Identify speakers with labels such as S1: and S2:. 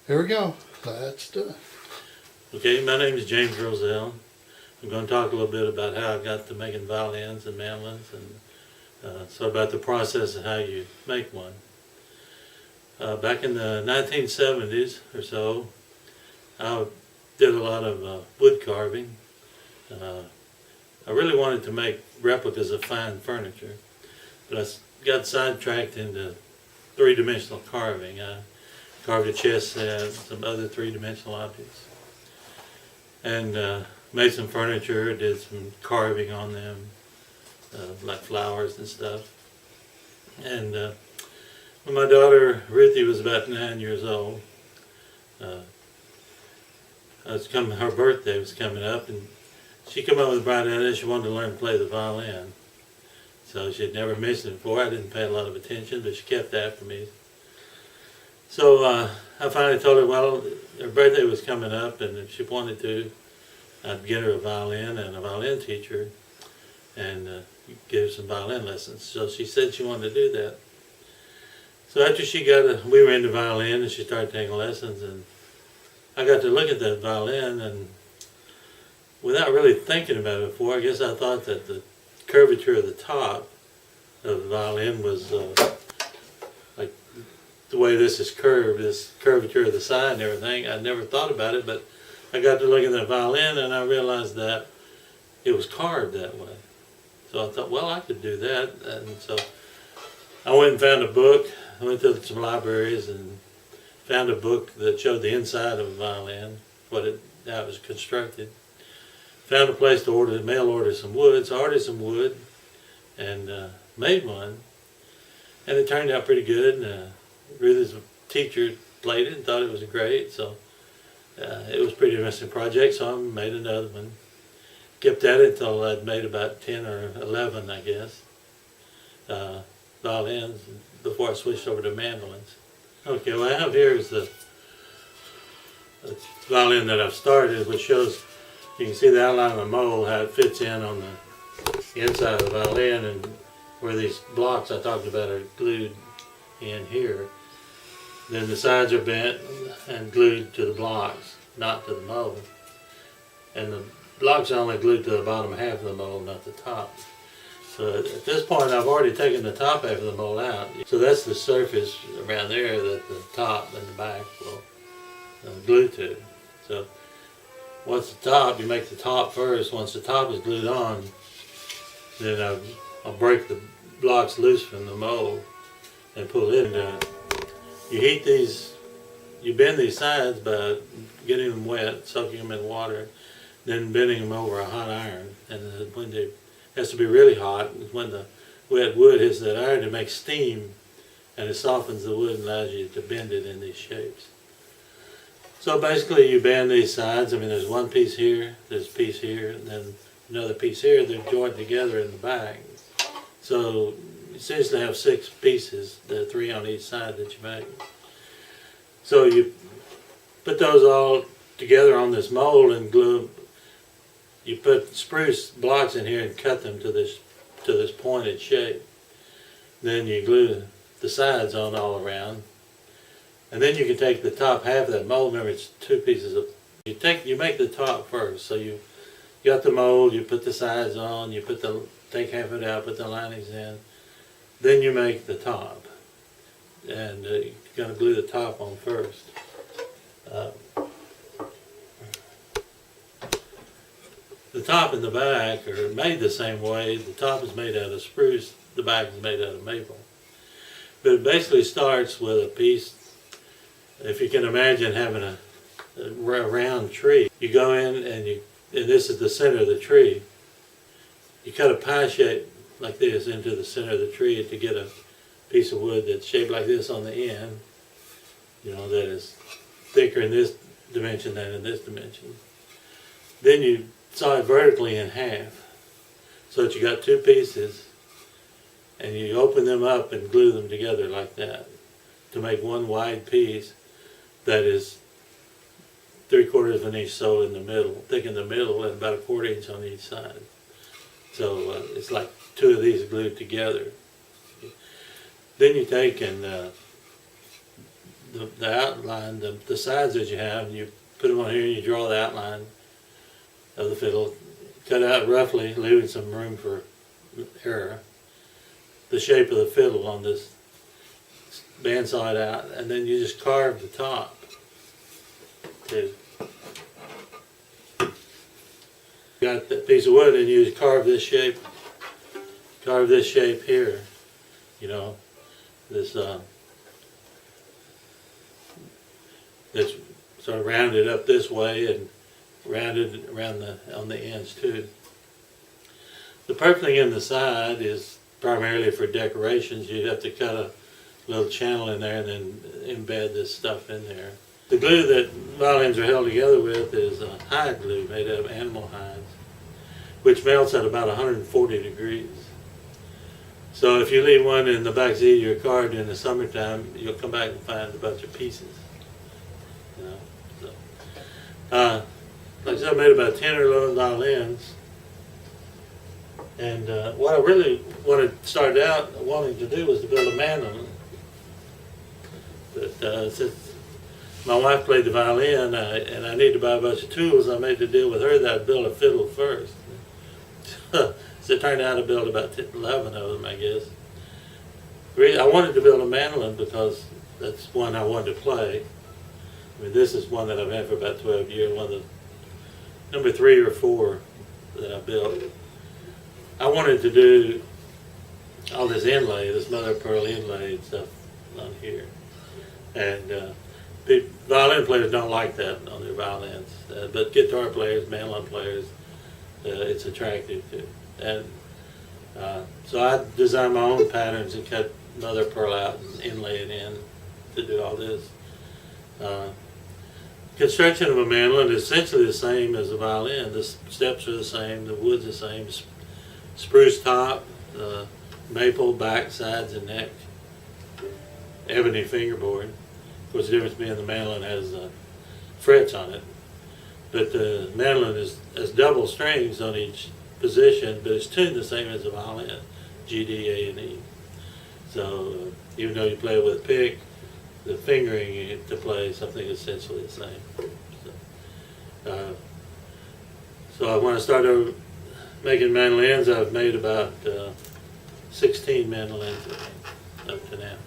S1: Here we go. Let's do it.
S2: Okay, my name is James Rozell. I'm going to talk a little bit about how I got to making violins and mandolins, and so about the process of how you make one. Back in the 1970s or so, I did a lot of wood carving. I really wanted to make replicas of fine furniture, but I got sidetracked into three-dimensional carving. I carved a chess set, some other three-dimensional objects, and made some furniture, did some carving on them, like flowers and stuff. And when my daughter Ruthie was about 9 years old, her birthday was coming up, and she came up with a bright idea. She wanted to learn to play the violin. So she had never mentioned it before. I didn't pay a lot of attention, but she kept after me. So I finally told her, well, her birthday was coming up, and if she wanted to, I'd get her a violin and a violin teacher, and give her some violin lessons. So she said she wanted to do that. So after we were into violin, and she started taking lessons, and I got to look at that violin, and without really thinking about it before, I guess I thought that the curvature of the top of the violin was like the way this is curved, this curvature of the side and everything. I never thought about it, but I got to look at that violin and I realized that it was carved that way. So I thought, well, I could do that. And so I went and found a book. I went to some libraries and found a book that showed the inside of a violin, how it was constructed. Found a place to mail order some wood, so I ordered some wood and made one. And it turned out pretty good. Ruth's teacher played it and thought it was great, so it was a pretty interesting project, so I made another one. Kept at it until I'd made about 10 or 11, I guess, violins before I switched over to mandolins. Okay, what I have here is the violin that I've started, which shows, you can see the outline of the mold, how it fits in on the inside of the violin, and where these blocks I talked about are glued in here. Then the sides are bent and glued to the blocks, not to the mold. And the blocks are only glued to the bottom half of the mold, not the top. So at this point I've already taken the top half of the mold out. So that's the surface around there that the top and the back will glue to. So once the top, you make the top first. Once the top is glued on, then I'll break the blocks loose from the mold and pull it in. You heat these, you bend these sides by getting them wet, soaking them in water, then bending them over a hot iron. And when it has to be really hot, when the wet wood hits that iron, it makes steam, and it softens the wood and allows you to bend it in these shapes. So basically you bend these sides. I mean, there's one piece here, there's a piece here, and then another piece here. They're joined together in the back. So you essentially have 6 pieces, there are 3 on each side that you make. So you put those all together on this mold and glue. You put spruce blocks in here and cut them to this pointed shape. Then you glue the sides on all around. And then you can take the top half of that mold. Remember, it's 2 pieces of. You make the top first. So you got the mold. You put the sides on. You take half of it out. Put the linings in. Then you make the top, and you're going to glue the top on first. The top and the back are made the same way. The top is made out of spruce. The back is made out of maple. But it basically starts with a piece. If you can imagine having a round tree, you go in and this is the center of the tree. You cut a pie shape like this into the center of the tree to get a piece of wood that's shaped like this on the end, that is thicker in this dimension than in this dimension. Then you saw it vertically in half, so that you got 2 pieces, and you open them up and glue them together like that to make one wide piece that is 3/4 of an inch sole in the middle, thick in the middle, and about 1/4 inch on each side. So it's like 2 of these glued together. Then you take and the outline, the sides that you have, and you put them on here and you draw the outline of the fiddle, cut out roughly, leaving some room for error, the shape of the fiddle on this bandsaw out, and then you just carve the top too. Got that piece of wood and you carve this shape here, you know, this it's sort of rounded up this way and rounded around on the ends too. The purfling in the side is primarily for decorations. You'd have to cut a little channel in there and then embed this stuff in there. The glue that violins are held together with is hide glue made out of animal hides, which melts at about 140 degrees. So if you leave one in the back seat of your car during the summertime, you'll come back and find a bunch of pieces. You know, so, like I said, I made about 10 or 11 violins. And what I really started out wanting to do was to build a mandolin. But since my wife played the violin and I needed to buy a bunch of tools, I made the deal with her that I'd build a fiddle first. So it turned out to build about 11 of them, I guess. I wanted to build a mandolin because that's one I wanted to play. I mean, this is one that I've had for about 12 years, one of the number 3 or 4 that I built. I wanted to do all this inlay, this mother of pearl inlay and stuff on here. And violin players don't like that on their violins, but guitar players, mandolin players, it's attractive too. And so I designed my own patterns and cut mother of pearl out and inlay it in to do all this. Construction of a mandolin is essentially the same as a violin. The steps are the same, the wood's the same, spruce top, maple back, sides, and neck, ebony fingerboard. Of course, the difference being the mandolin has frets on it, but the mandolin has double strings on each position, but it's tuned the same as a violin, G, D, A, and E. So even though you play it with a pick, the fingering you get to play something essentially the same. So when I started making mandolins, I've made about 16 mandolins up to now.